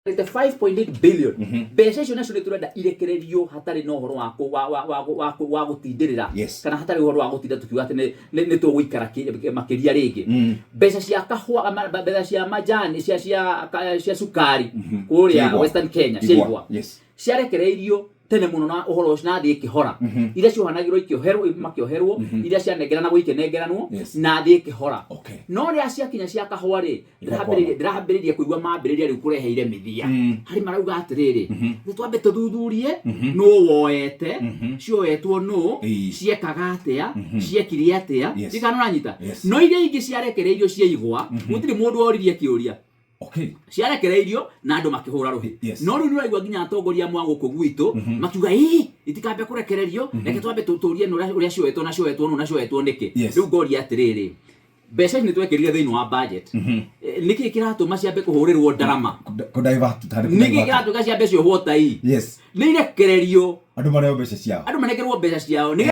5.8 billion. Mbeca icio nacio nĩ tũrenda irekererio hatarĩ na ũhoro wa gũtindĩrĩra kana hatarĩ ũhoro wa gũtinda tukiuga atĩ nĩ tũgũikara makĩria rĩngĩ. Mbeca cia kahua, mbeca cia majani, cia sukari kũrĩa Western Kenya ciaigwa ciarekereirio tene muno na ũhoro ũcio nathĩ ĩkĩhora. Iria ciohanagĩrwo makĩoherwo, iria cianengerana gũikenengeranwo na thĩ ĩkĩhora. No rĩrĩa ciakinya cia kahua rĩ, ndĩrahambĩrĩria kũigua mambĩrĩria rĩu kũreheire mĩthia. Harĩ marauga atĩrĩrĩ, twambe tũthuthurie nũ woete, cioetwo nũ, ciekaga atĩa, ciekire atĩa, cikanonyita. No iria ingĩ ciarekereirio ciaigwa, gũtirĩ mũndũ woririe kĩũria. Ciarekereirio na andũ makĩhũra rũhĩ. No rĩu nĩũraigua nginya atongoria amwe a gũkũ gwitũ makiuga itikambe kũrekererio, reke twambe tũtũrie ũrĩa cioetwo na cioetwo nũ na cioetwo nĩkĩ. Rĩu ngoria atĩrĩrĩ, mbeca ici nĩtwekĩrire thĩinĩ wa budget. Nĩkĩ kĩratũma ciambe kũhũrĩrwo ndarama? Nĩkĩ kĩratũma ciambe ciohwo tai? Nĩ irekererio. Andũ manekerwo mbeca ciao.